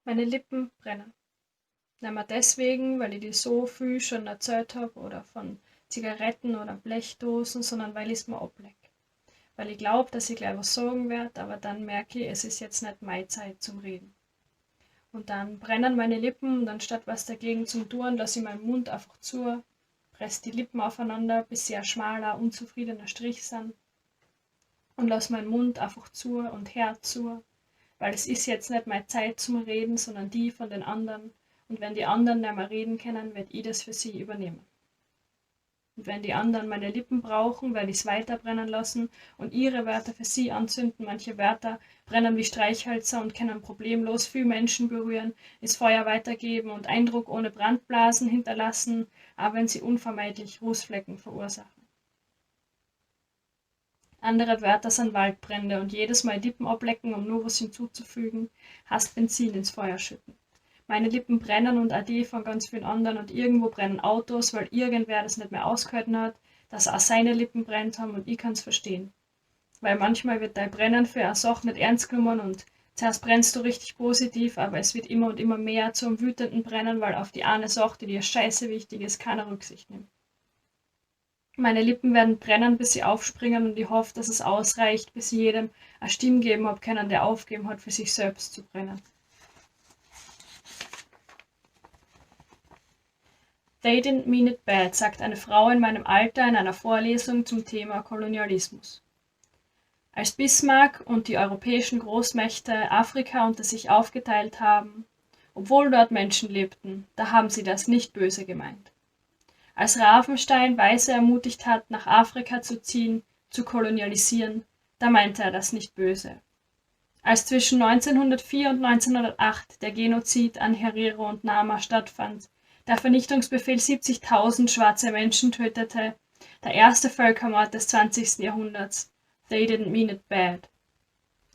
Meine Lippen brennen. Nicht mehr deswegen, weil ich dir so viel schon erzählt habe oder von Zigaretten oder Blechdosen, sondern weil ich es mir ableck. Weil ich glaube, dass ich gleich was sagen werde, aber dann merke ich, es ist jetzt nicht meine Zeit zum Reden. Und dann brennen meine Lippen und anstatt was dagegen zu tun, lasse ich meinen Mund einfach zu, presse die Lippen aufeinander, bis sie ein schmaler, unzufriedener Strich sind und lasse meinen Mund einfach zu und Herz zu, weil es ist jetzt nicht meine Zeit zum Reden, sondern die von den anderen. Und wenn die anderen nicht mehr reden können, werde ich das für sie übernehmen. Und wenn die anderen meine Lippen brauchen, werde ich es weiter brennen lassen und ihre Wörter für sie anzünden. Manche Wörter brennen wie Streichhölzer und können problemlos viele Menschen berühren, das Feuer weitergeben und Eindruck ohne Brandblasen hinterlassen, auch wenn sie unvermeidlich Rußflecken verursachen. Andere Wörter sind Waldbrände und jedes Mal Lippen ablecken, um nur was hinzuzufügen, heißt Benzin ins Feuer schütten. Meine Lippen brennen und auch die von ganz vielen anderen und irgendwo brennen Autos, weil irgendwer das nicht mehr ausgehalten hat, dass auch seine Lippen brennt haben und ich kann's verstehen. Weil manchmal wird dein Brennen für eine Sache nicht ernst genommen und zuerst brennst du richtig positiv, aber es wird immer und immer mehr zum wütenden Brennen, weil auf die eine Sache, die dir scheiße wichtig ist, keiner Rücksicht nimmt. Meine Lippen werden brennen, bis sie aufspringen und ich hoffe, dass es ausreicht, bis ich jedem eine Stimme geben habe können, der aufgeben hat, für sich selbst zu brennen. They didn't mean it bad, sagt eine Frau in meinem Alter in einer Vorlesung zum Thema Kolonialismus. Als Bismarck und die europäischen Großmächte Afrika unter sich aufgeteilt haben, obwohl dort Menschen lebten, da haben sie das nicht böse gemeint. Als Ravenstein Weiße ermutigt hat, nach Afrika zu ziehen, zu kolonialisieren, da meinte er das nicht böse. Als zwischen 1904 und 1908 der Genozid an Herero und Nama stattfand, der Vernichtungsbefehl 70.000 schwarze Menschen tötete, der erste Völkermord des 20. Jahrhunderts, they didn't mean it bad.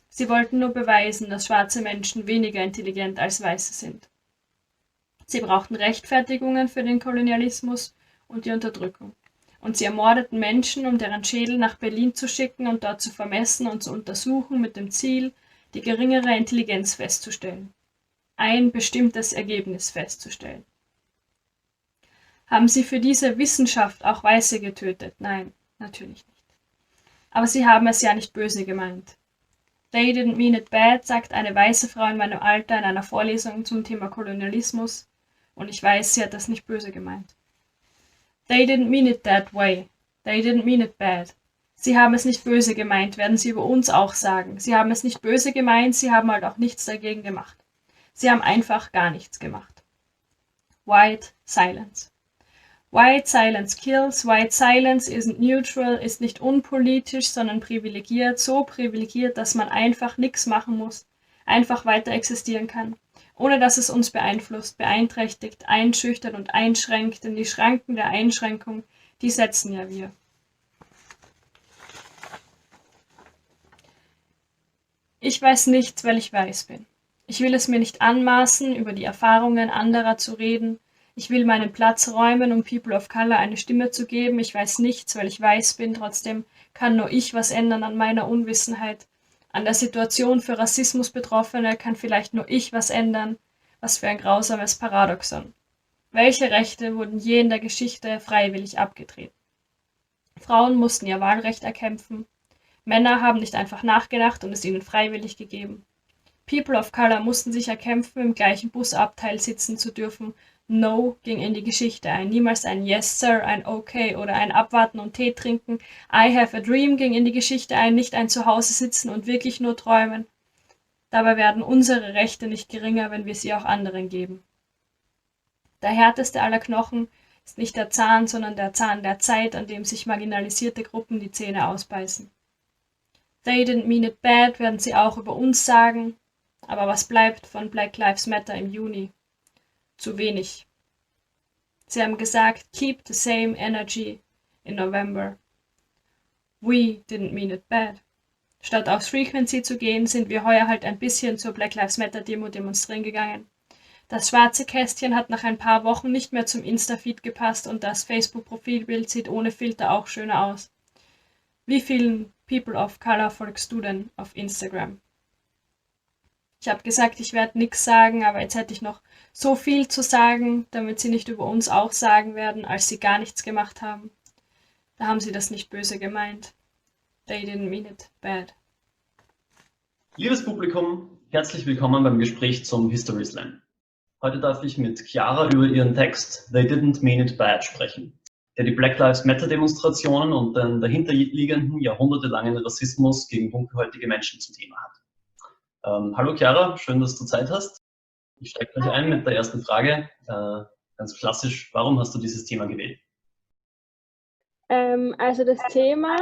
Sie wollten nur beweisen, dass schwarze Menschen weniger intelligent als Weiße sind. Sie brauchten Rechtfertigungen für den Kolonialismus und die Unterdrückung. Und sie ermordeten Menschen, um deren Schädel nach Berlin zu schicken und dort zu vermessen und zu untersuchen mit dem Ziel, die geringere Intelligenz festzustellen. Ein bestimmtes Ergebnis festzustellen. Haben sie für diese Wissenschaft auch Weiße getötet? Nein, natürlich nicht. Aber sie haben es ja nicht böse gemeint. They didn't mean it bad, sagt eine weiße Frau in meinem Alter in einer Vorlesung zum Thema Kolonialismus, und ich weiß, sie hat das nicht böse gemeint. They didn't mean it that way. They didn't mean it bad. Sie haben es nicht böse gemeint, werden sie über uns auch sagen. Sie haben es nicht böse gemeint, sie haben halt auch nichts dagegen gemacht. Sie haben einfach gar nichts gemacht. White Silence. White Silence kills. White Silence isn't neutral, ist nicht unpolitisch, sondern privilegiert. So privilegiert, dass man einfach nichts machen muss, einfach weiter existieren kann, ohne dass es uns beeinflusst, beeinträchtigt, einschüchtert und einschränkt, denn die Schranken der Einschränkung, die setzen ja wir. Ich weiß nichts, weil ich weiß bin. Ich will es mir nicht anmaßen, über die Erfahrungen anderer zu reden. Ich will meinen Platz räumen, um People of Color eine Stimme zu geben. Ich weiß nichts, weil ich weiß bin. Trotzdem kann nur ich was ändern an meiner Unwissenheit. An der Situation für Rassismusbetroffene kann vielleicht nur ich was ändern. Was für ein grausames Paradoxon. Welche Rechte wurden je in der Geschichte freiwillig abgetreten? Frauen mussten ihr Wahlrecht erkämpfen. Männer haben nicht einfach nachgedacht und es ihnen freiwillig gegeben. People of Color mussten sich erkämpfen, im gleichen Busabteil sitzen zu dürfen. No ging in die Geschichte ein. Niemals ein Yes, Sir, ein Okay oder ein Abwarten und Tee trinken. I have a dream ging in die Geschichte ein, nicht ein Zuhause sitzen und wirklich nur träumen. Dabei werden unsere Rechte nicht geringer, wenn wir sie auch anderen geben. Der härteste aller Knochen ist nicht der Zahn, sondern der Zahn der Zeit, an dem sich marginalisierte Gruppen die Zähne ausbeißen. They didn't mean it bad, werden sie auch über uns sagen. Aber was bleibt von Black Lives Matter im Juni? Zu wenig. Sie haben gesagt, keep the same energy in November. We didn't mean it bad. Statt aufs Frequency zu gehen, sind wir heuer halt ein bisschen zur Black Lives Matter Demo demonstrieren gegangen. Das schwarze Kästchen hat nach ein paar Wochen nicht mehr zum Insta-Feed gepasst und das Facebook-Profilbild sieht ohne Filter auch schöner aus. Wie vielen People of Color folgst du denn auf Instagram? Ich Ich habe gesagt, ich werde nichts sagen, aber jetzt hätte ich noch so viel zu sagen, damit sie nicht über uns auch sagen werden, als sie gar nichts gemacht haben. Da haben sie das nicht böse gemeint. They didn't mean it bad. Liebes Publikum, herzlich willkommen beim Gespräch zum History Slam. Heute darf ich mit Chiara über ihren Text They Didn't Mean It Bad sprechen, der die Black Lives Matter Demonstrationen und den dahinterliegenden jahrhundertelangen Rassismus gegen dunkelhäutige Menschen zum Thema hat. Hallo Chiara, schön, dass du Zeit hast. Ich steige gleich ein mit der ersten Frage. Ganz klassisch, warum hast du dieses Thema gewählt? Also das Thema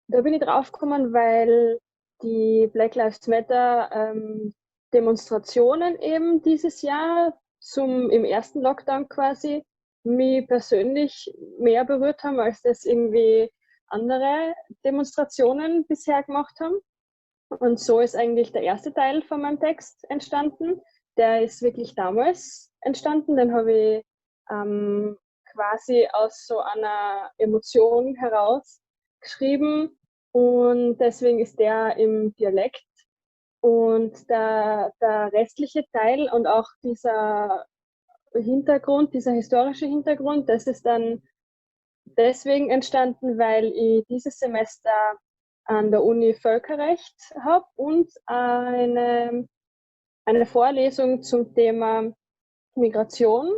da bin ich drauf gekommen, weil die Black Lives Matter Demonstrationen eben dieses Jahr im ersten Lockdown quasi mich persönlich mehr berührt haben, als das irgendwie andere Demonstrationen bisher gemacht haben. Und so ist eigentlich der erste Teil von meinem Text entstanden. Der ist wirklich damals entstanden, den habe ich quasi aus so einer Emotion heraus geschrieben und deswegen ist der im Dialekt. Und der restliche Teil und auch dieser Hintergrund, dieser historische Hintergrund, das ist dann deswegen entstanden, weil ich dieses Semester an der Uni Völkerrecht habe und eine Vorlesung zum Thema Migration.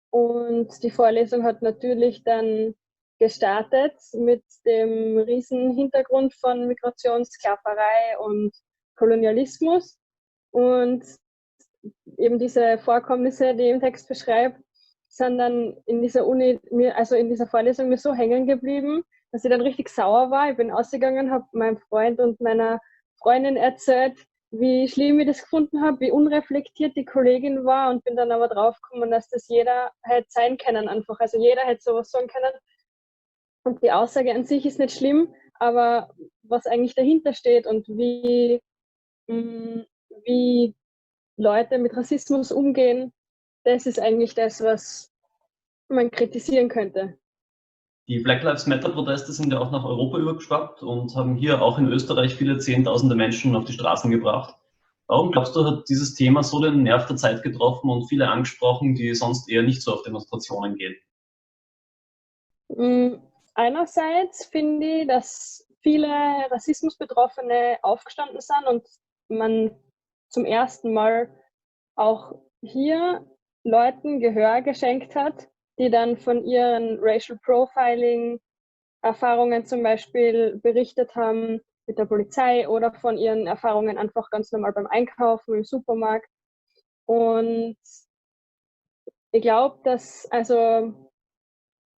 Und die Vorlesung hat natürlich dann gestartet mit dem riesen Hintergrund von Migration, Sklaverei und Kolonialismus. Und eben diese Vorkommnisse, die ich im Text beschreibe, sind dann in dieser in dieser Vorlesung mir so hängen geblieben, dass ich dann richtig sauer war. Ich bin ausgegangen, habe meinem Freund und meiner Freundin erzählt, wie schlimm ich das gefunden habe, wie unreflektiert die Kollegin war und bin dann aber draufgekommen, dass das jeder hätte sein können einfach. Also jeder hätte sowas sagen können. Und die Aussage an sich ist nicht schlimm, aber was eigentlich dahinter steht und wie Leute mit Rassismus umgehen, das ist eigentlich das, was man kritisieren könnte. Die Black Lives Matter Proteste sind ja auch nach Europa übergeschwappt und haben hier auch in Österreich viele Zehntausende Menschen auf die Straßen gebracht. Warum glaubst du, hat dieses Thema so den Nerv der Zeit getroffen und viele angesprochen, die sonst eher nicht so auf Demonstrationen gehen? Einerseits finde ich, dass viele Rassismusbetroffene aufgestanden sind und man zum ersten Mal auch hier Leuten Gehör geschenkt hat, die dann von ihren Racial Profiling Erfahrungen zum Beispiel berichtet haben mit der Polizei oder von ihren Erfahrungen einfach ganz normal beim Einkaufen im Supermarkt. Und ich glaube, dass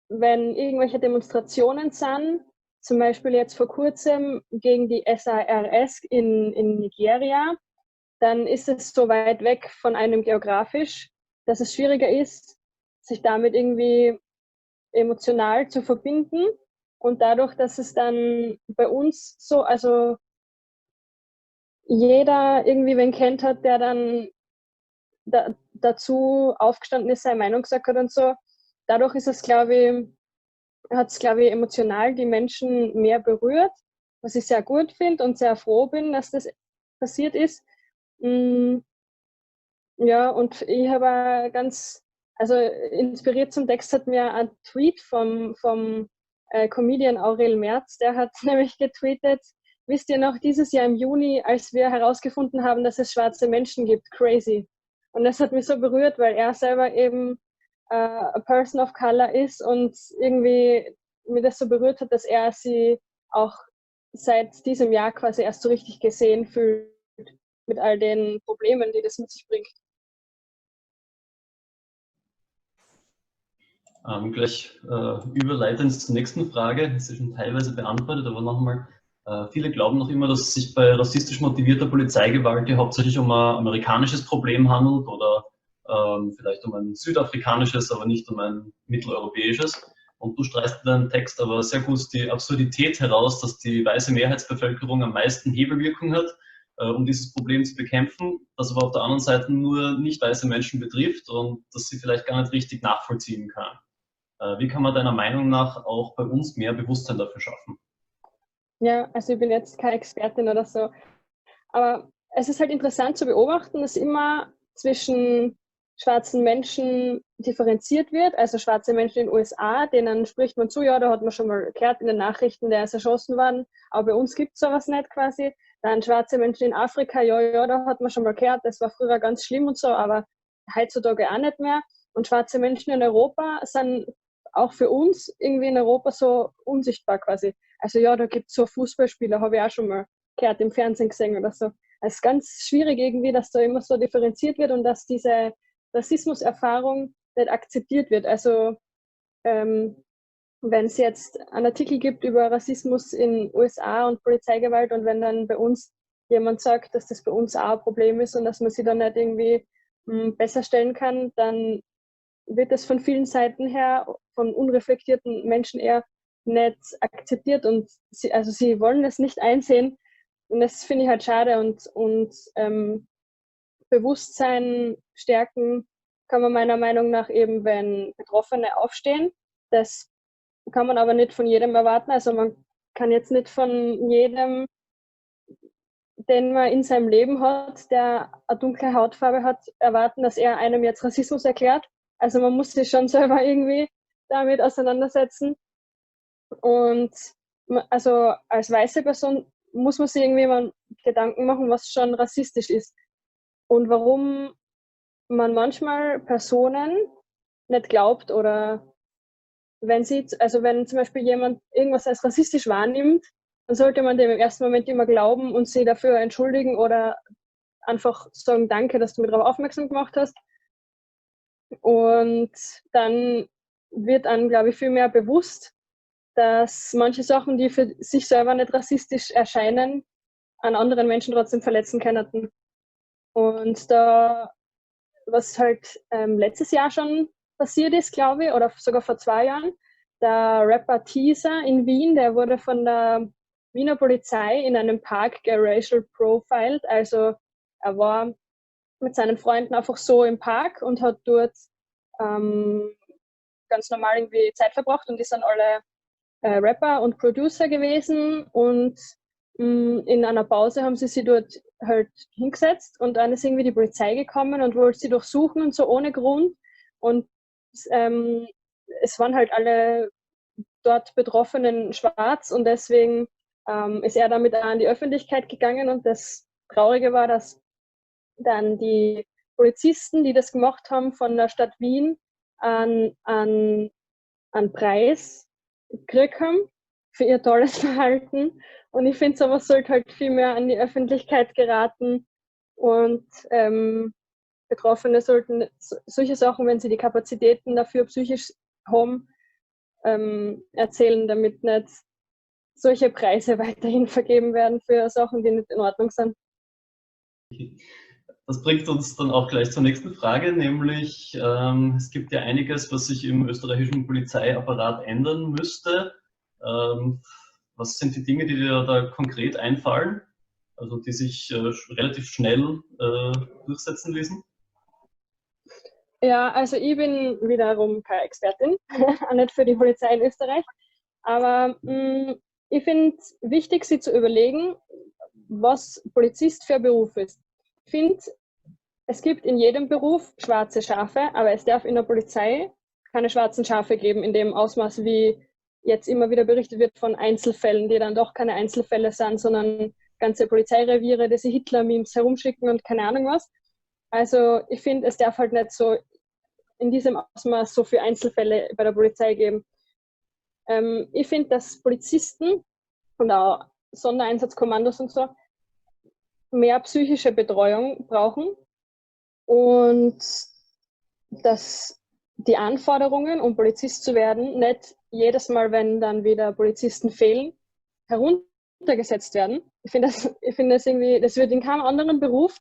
wenn irgendwelche Demonstrationen sind, zum Beispiel jetzt vor kurzem gegen die SARS in Nigeria, dann ist es so weit weg von einem geografisch, dass es schwieriger ist, sich damit irgendwie emotional zu verbinden. Und dadurch, dass es dann bei uns so, also jeder irgendwie wen kennt hat, der dann dazu aufgestanden ist, seine Meinung gesagt hat und so, dadurch ist es, hat es, glaube ich, emotional die Menschen mehr berührt, was ich sehr gut finde und sehr froh bin, dass das passiert ist. Ja, und ich habe also inspiriert zum Text hat mir ein Tweet vom Comedian Aurel Merz, der hat nämlich getweetet, wisst ihr noch, dieses Jahr im Juni, als wir herausgefunden haben, dass es schwarze Menschen gibt, crazy. Und das hat mich so berührt, weil er selber eben a person of color ist und irgendwie mir das so berührt hat, dass er sie auch seit diesem Jahr quasi erst so richtig gesehen fühlt mit all den Problemen, die das mit sich bringt. Gleich überleitend zur nächsten Frage, das ist schon teilweise beantwortet, aber nochmal, viele glauben noch immer, dass es sich bei rassistisch motivierter Polizeigewalt ja hauptsächlich um ein amerikanisches Problem handelt oder vielleicht um ein südafrikanisches, aber nicht um ein mitteleuropäisches. Und du streichst in deinem Text aber sehr gut die Absurdität heraus, dass die weiße Mehrheitsbevölkerung am meisten Hebelwirkung hat, um dieses Problem zu bekämpfen, das aber auf der anderen Seite nur nicht weiße Menschen betrifft und dass sie vielleicht gar nicht richtig nachvollziehen können. Wie kann man deiner Meinung nach auch bei uns mehr Bewusstsein dafür schaffen? Ja, also ich bin jetzt keine Expertin oder so, aber es ist halt interessant zu beobachten, dass immer zwischen schwarzen Menschen differenziert wird. Also schwarze Menschen in den USA, denen spricht man zu, ja, da hat man schon mal gehört in den Nachrichten, der ist erschossen worden, aber bei uns gibt es sowas nicht quasi. Dann schwarze Menschen in Afrika, ja, ja, da hat man schon mal gehört, das war früher ganz schlimm und so, aber heutzutage auch nicht mehr. Und schwarze Menschen in Europa sind auch für uns irgendwie in Europa so unsichtbar quasi. Also ja, da gibt es so Fußballspieler, habe ich auch schon mal gehört im Fernsehen gesehen oder so. Es ist ganz schwierig irgendwie, dass da immer so differenziert wird und dass diese Rassismuserfahrung nicht akzeptiert wird. Also wenn es jetzt einen Artikel gibt über Rassismus in USA und Polizeigewalt und wenn dann bei uns jemand sagt, dass das bei uns auch ein Problem ist und dass man sie dann nicht irgendwie besser stellen kann, dann wird das von vielen Seiten her, von unreflektierten Menschen eher nicht akzeptiert und sie wollen es nicht einsehen und das finde ich halt schade und Bewusstsein stärken kann man meiner Meinung nach eben, wenn Betroffene aufstehen. Das kann man aber nicht von jedem erwarten. Also man kann jetzt nicht von jedem, den man in seinem Leben hat, der eine dunkle Hautfarbe hat, erwarten, dass er einem jetzt Rassismus erklärt. Also man muss sich schon selber irgendwie damit auseinandersetzen. Und also als weiße Person muss man sich irgendwie mal Gedanken machen, was schon rassistisch ist. Und warum man manchmal Personen nicht glaubt oder wenn zum Beispiel jemand irgendwas als rassistisch wahrnimmt, dann sollte man dem im ersten Moment immer glauben und sie dafür entschuldigen oder einfach sagen, danke, dass du mich darauf aufmerksam gemacht hast. Und dann wird einem, glaube ich, viel mehr bewusst, dass manche Sachen, die für sich selber nicht rassistisch erscheinen, an anderen Menschen trotzdem verletzen können. Und da, was halt letztes Jahr schon passiert ist, glaube ich, oder sogar vor 2 Jahren, der Rapper Teaser in Wien, der wurde von der Wiener Polizei in einem Park geracial profiled. Also er war mit seinen Freunden einfach so im Park und hat dort ganz normal irgendwie Zeit verbracht und die sind alle Rapper und Producer gewesen und in einer Pause haben sie sich dort halt hingesetzt und dann ist irgendwie die Polizei gekommen und wollte sie durchsuchen und so ohne Grund und es waren halt alle dort Betroffenen schwarz und deswegen ist er damit an die Öffentlichkeit gegangen und das Traurige war, dass dann die Polizisten, die das gemacht haben von der Stadt Wien, an Preis gekriegt haben für ihr tolles Verhalten. Und ich finde, sowas sollte halt viel mehr an die Öffentlichkeit geraten und Betroffene sollten solche Sachen, wenn sie die Kapazitäten dafür psychisch haben, erzählen, damit nicht solche Preise weiterhin vergeben werden für Sachen, die nicht in Ordnung sind. Das bringt uns dann auch gleich zur nächsten Frage, nämlich es gibt ja einiges, was sich im österreichischen Polizeiapparat ändern müsste. Was sind die Dinge, die dir da konkret einfallen, also die sich relativ schnell durchsetzen ließen? Ja, also ich bin wiederum keine Expertin, auch nicht für die Polizei in Österreich, aber ich finde es wichtig, sich zu überlegen, was Polizist für ein Beruf ist. Ich finde, es gibt in jedem Beruf schwarze Schafe, aber es darf in der Polizei keine schwarzen Schafe geben, in dem Ausmaß, wie jetzt immer wieder berichtet wird von Einzelfällen, die dann doch keine Einzelfälle sind, sondern ganze Polizeireviere, die sie Hitler-Memes herumschicken und keine Ahnung was. Also ich finde, es darf halt nicht so in diesem Ausmaß so viele Einzelfälle bei der Polizei geben. Ich finde, dass Polizisten und auch Sondereinsatzkommandos und so mehr psychische Betreuung brauchen und dass die Anforderungen, um Polizist zu werden, nicht jedes Mal, wenn dann wieder Polizisten fehlen, heruntergesetzt werden. Ich finde das irgendwie, das wird in keinem anderen Beruf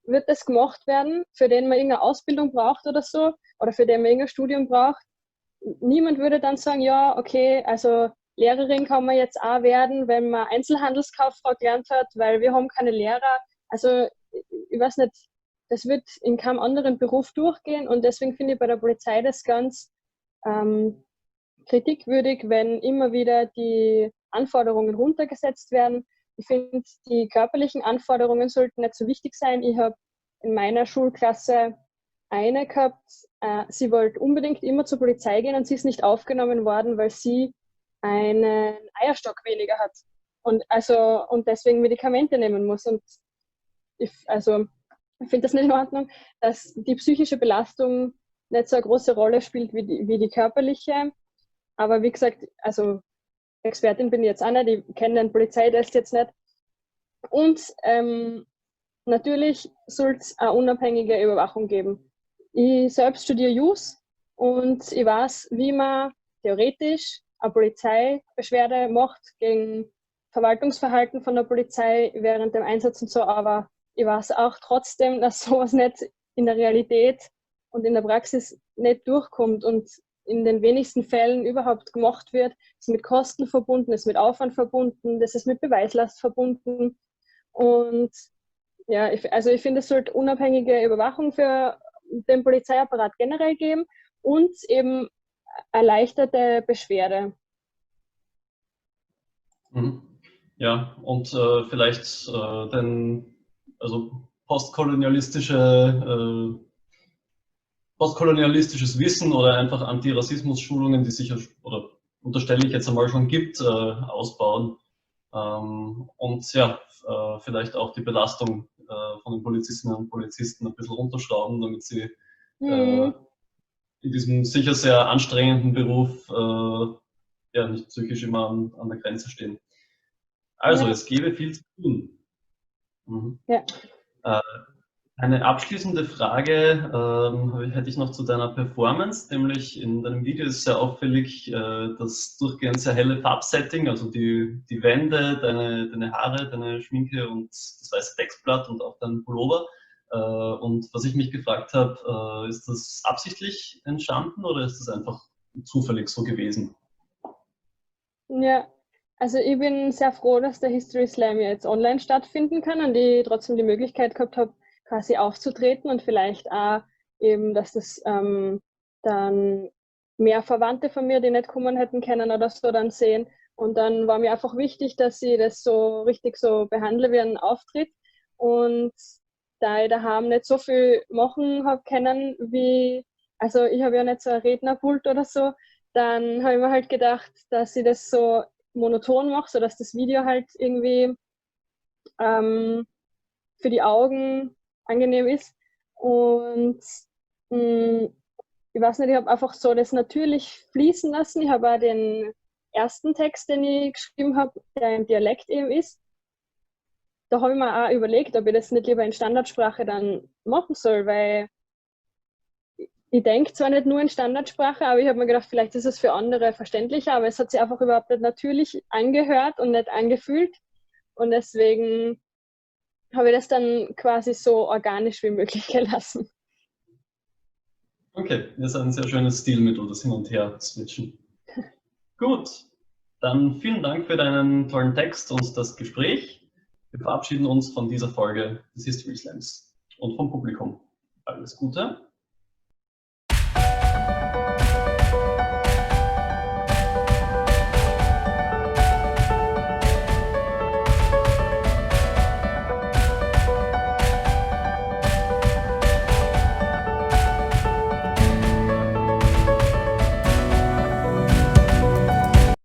wird das gemacht werden, für den man irgendeine Ausbildung braucht oder so, oder für den man irgendein Studium braucht. Niemand würde dann sagen, ja, okay, also Lehrerin kann man jetzt auch werden, wenn man Einzelhandelskauffrau gelernt hat, weil wir haben keine Lehrer. Also ich weiß nicht, das wird in keinem anderen Beruf durchgehen und deswegen finde ich bei der Polizei das ganz kritikwürdig, wenn immer wieder die Anforderungen runtergesetzt werden Ich finde, die körperlichen Anforderungen sollten nicht so wichtig sein. Ich habe in meiner Schulklasse eine gehabt, sie wollte unbedingt immer zur Polizei gehen und sie ist nicht aufgenommen worden, weil sie einen Eierstock weniger hat und deswegen Medikamente nehmen muss. Und ich finde das nicht in Ordnung, dass die psychische Belastung nicht so eine große Rolle spielt wie die körperliche. Aber wie gesagt, also Expertin bin ich jetzt auch nicht, ich kenne den Polizeitest jetzt nicht. Und natürlich soll es eine unabhängige Überwachung geben. Ich selbst studiere Jus und ich weiß, wie man theoretisch eine Polizeibeschwerde macht gegen Verwaltungsverhalten von der Polizei während dem Einsatz und so, aber ich weiß auch trotzdem, dass sowas nicht in der Realität und in der Praxis nicht durchkommt und in den wenigsten Fällen überhaupt gemacht wird. Es ist mit Kosten verbunden, es ist mit Aufwand verbunden, das ist mit Beweislast verbunden. Und ja, ich finde, es sollte unabhängige Überwachung für den Polizeiapparat generell geben und eben erleichterte Beschwerde. Ja, und vielleicht postkolonialistisches Wissen oder einfach Antirassismus-Schulungen, die sicher, oder unterstelle ich jetzt einmal schon gibt, ausbauen. Und ja, vielleicht auch die Belastung von den Polizistinnen und Polizisten ein bisschen runterschrauben, damit sie in diesem sicher sehr anstrengenden Beruf ja, nicht psychisch immer an der Grenze stehen. Also, es gäbe viel zu tun. Ja. Eine abschließende Frage hätte ich noch zu deiner Performance, nämlich in deinem Video ist sehr auffällig das durchgehend sehr helle Farbsetting, also die Wände, deine Haare, deine Schminke und das weiße Textblatt und auch dein Pullover. Und was ich mich gefragt habe, ist das absichtlich entstanden oder ist das einfach zufällig so gewesen? Ja, also ich bin sehr froh, dass der History Slam jetzt online stattfinden kann und ich trotzdem die Möglichkeit gehabt habe, quasi aufzutreten und vielleicht auch eben, dass das dann mehr Verwandte von mir, die nicht kommen hätten können oder so, dann sehen. Und dann war mir einfach wichtig, dass ich das so richtig so behandle wie einen Auftritt. Und da ich daheim nicht so viel machen habe können, also ich habe ja nicht so ein Rednerpult oder so, dann habe ich mir halt gedacht, dass ich das so monoton mache, sodass das Video halt irgendwie für die Augen angenehm ist. Und ich weiß nicht, ich habe einfach so das natürlich fließen lassen. Ich habe auch den ersten Text, den ich geschrieben habe, der im Dialekt eben ist. Da habe ich mir auch überlegt, ob ich das nicht lieber in Standardsprache dann machen soll, weil ich denke zwar nicht nur in Standardsprache, aber ich habe mir gedacht, vielleicht ist es für andere verständlicher, aber es hat sich einfach überhaupt nicht natürlich angehört und nicht angefühlt. Und deswegen habe ich das dann quasi so organisch wie möglich gelassen. Okay, das ist ein sehr schönes Stilmittel, das Hin- und Her-Switchen. Gut, dann vielen Dank für deinen tollen Text und das Gespräch. Wir verabschieden uns von dieser Folge des History Slams und vom Publikum. Alles Gute